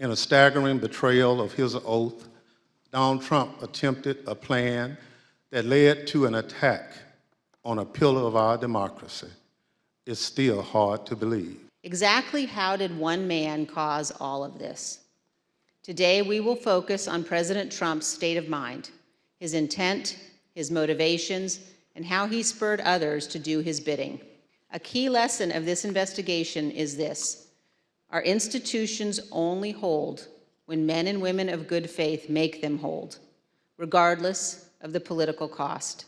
In a staggering betrayal of his oath, Donald Trump attempted a plan that led to an attack on a pillar of our democracy. It's still hard to believe. Exactly how did one man cause all of this? Today, we will focus on President Trump's state of mind, his intent, his motivations, and how he spurred others to do his bidding. A key lesson of this investigation is this: our institutions only hold when men and women of good faith make them hold, regardless of the political cost.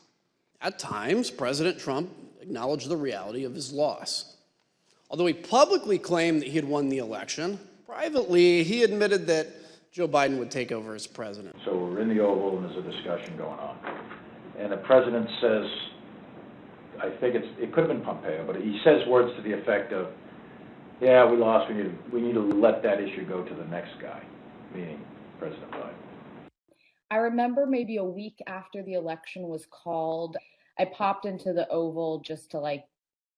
At times, President Trump acknowledged the reality of his loss. Although he publicly claimed that he had won the election, privately he admitted that Joe Biden would take over as president. So we're in the Oval and there's a discussion going on. And the president says, I think it could have been Pompeo, but he says words to the effect of, yeah, we lost, we need to let that issue go to the next guy, meaning President Biden. I remember maybe a week after the election was called, I popped into the Oval just to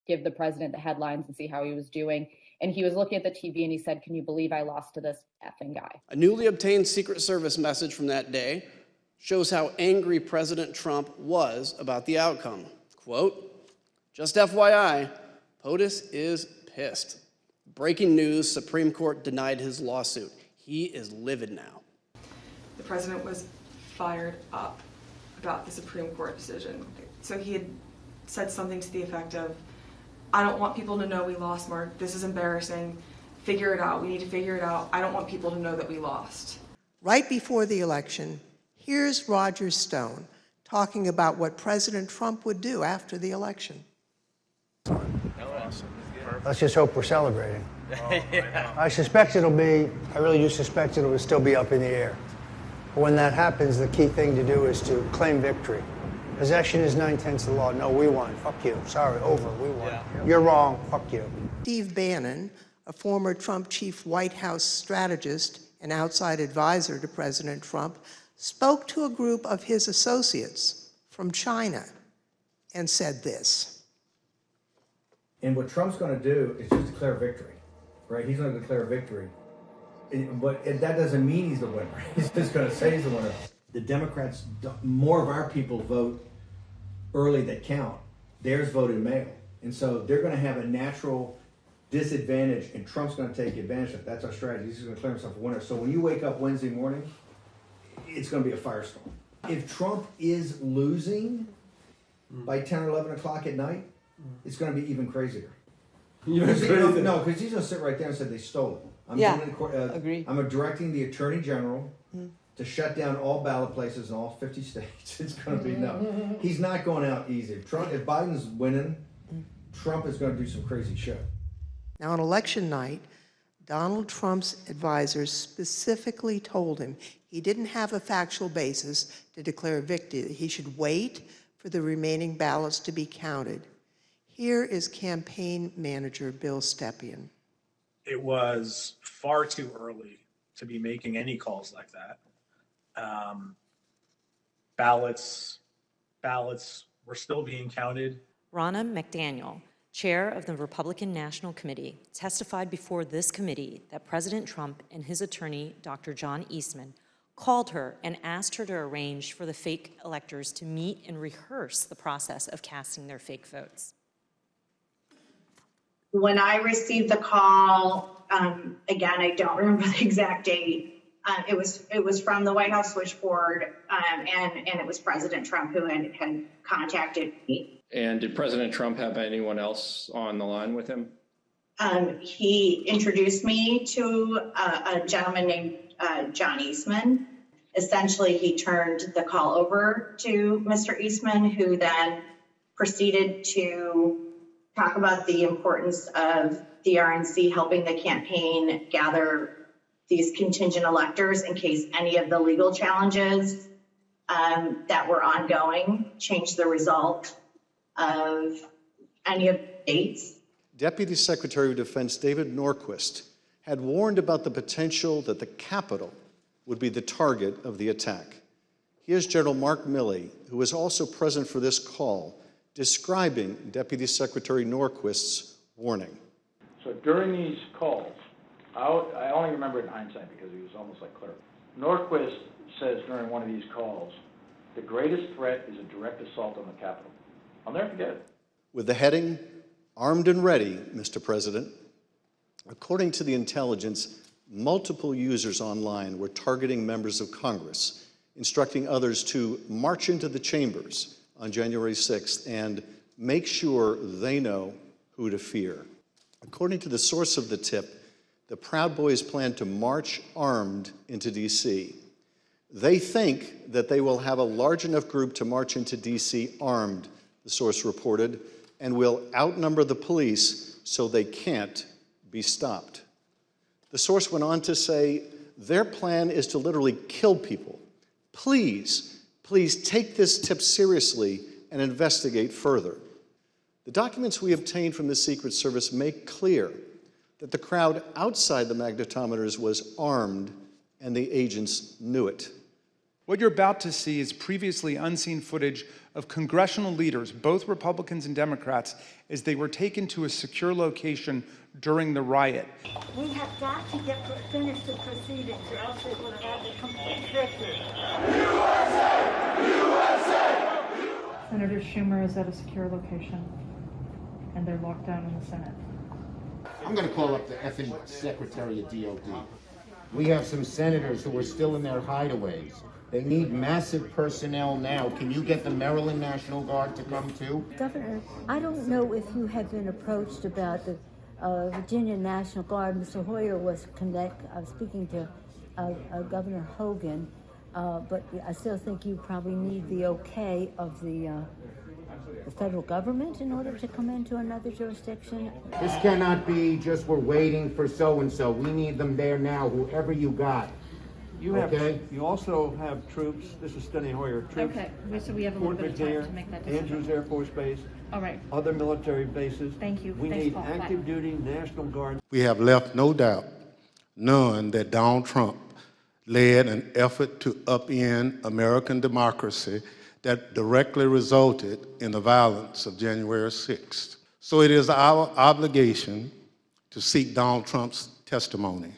give the president the headlines and see how he was doing. And he was looking at the TV and he said, "Can you believe I lost to this effing guy?" A newly obtained Secret Service message from that day shows how angry President Trump was about the outcome. Quote, "Just FYI, POTUS is pissed. Breaking news, Supreme Court denied his lawsuit. He is livid now." The president was fired up about the Supreme Court decision. So he had said something to the effect of, "I don't want people to know we lost, Mark. This is embarrassing. Figure it out. We need to figure it out. I don't want people to know that we lost." Right before the election, here's Roger Stone talking about what President Trump would do after the election. Let's just hope we're celebrating. I really do suspect it'll still be up in the air. But when that happens, the key thing to do is to claim victory. Possession is 9/10 of the law. No, we won. Fuck you. Sorry, over. We won. Yeah. You're wrong. Fuck you. Steve Bannon, a former Trump chief White House strategist and outside advisor to President Trump, spoke to a group of his associates from China and said this. And what Trump's going to do is just declare victory, right? He's going to declare victory. But that doesn't mean he's the winner. He's just going to say he's the winner. The Democrats, more of our people vote early that count. Theirs voted mail. And so they're going to have a natural disadvantage, and Trump's going to take advantage of it. That's our strategy. He's going to declare himself a winner. So when you wake up Wednesday morning, it's going to be a firestorm. If Trump is losing by 10 or 11 o'clock at night, it's going to be even crazier. No, because he's going to sit right there and say they stole it. Agree. I'm directing the Attorney General to shut down all ballot places in all 50 states. It's going to be no. He's not going out easy. If Biden's winning, Trump is going to do some crazy shit. Now, on election night, Donald Trump's advisors specifically told him he didn't have a factual basis to declare victory. He should wait for the remaining ballots to be counted. Here is campaign manager Bill Stepien. It was far too early to be making any calls like that. Ballots were still being counted. Ronna McDaniel, chair of the Republican National Committee, testified before this committee that President Trump and his attorney, Dr. John Eastman, called her and asked her to arrange for the fake electors to meet and rehearse the process of casting their fake votes. When I received the call, again, I don't remember the exact date. It was from the White House switchboard, and it was President Trump who had contacted me. And did President Trump have anyone else on the line with him? He introduced me to a gentleman named John Eastman. Essentially, he turned the call over to Mr. Eastman, who then proceeded to talk about the importance of the RNC helping the campaign gather these contingent electors in case any of the legal challenges that were ongoing changed the result of any of the states. Deputy Secretary of Defense David Norquist had warned about the potential that the Capitol would be the target of the attack. Here's General Mark Milley, who was also present for this call, describing Deputy Secretary Norquist's warning. So during these calls, I only remember it in hindsight because he was almost like clerk. Norquist says during one of these calls, the greatest threat is a direct assault on the Capitol. I'll never forget it. With the heading, "Armed and Ready, Mr. President," according to the intelligence, multiple users online were targeting members of Congress, instructing others to march into the chambers on January 6th and make sure they know who to fear. According to the source of the tip, the Proud Boys plan to march armed into D.C. They think that they will have a large enough group to march into D.C. armed, the source reported, and will outnumber the police so they can't be stopped. The source went on to say, their plan is to literally kill people. Please, please take this tip seriously and investigate further. The documents we obtained from the Secret Service make clear that the crowd outside the magnetometers was armed and the agents knew it. What you're about to see is previously unseen footage of congressional leaders, both Republicans and Democrats, as they were taken to a secure location during the riot. We have got to finish the proceedings, or else they will have a complete victory. Senator Schumer is at a secure location, and they're locked down in the Senate. I'm going to call up the effing Secretary of DOD. We have some senators who are still in their hideaways. They need massive personnel now. Can you get the Maryland National Guard to come too? Governor, I don't know if you have been approached about the Virginia National Guard. Mr. Hoyer was speaking to Governor Hogan, but I still think you probably need the okay of the federal government in order to come into another jurisdiction. This cannot be just we're waiting for so-and-so. We need them there now, whoever you got. You also have troops. This is Steny Hoyer. Troops. Okay, so we have a little bit of time to make that decision. Andrews Air Force Base. All right. Other military bases. Thank you. We Thanks, need Paul. active duty National Guard. We have left no doubt, none, that Donald Trump led an effort to upend American democracy that directly resulted in the violence of January 6th. So it is our obligation to seek Donald Trump's testimony.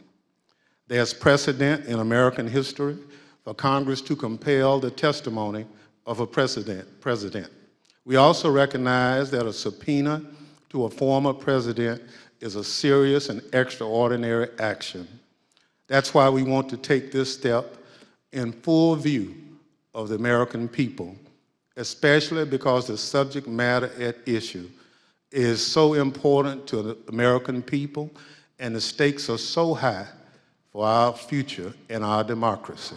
There's precedent in American history for Congress to compel the testimony of a president. We also recognize that a subpoena to a former president is a serious and extraordinary action. That's why we want to take this step in full view of the American people, especially because the subject matter at issue is so important to the American people and the stakes are so high for our future and our democracy.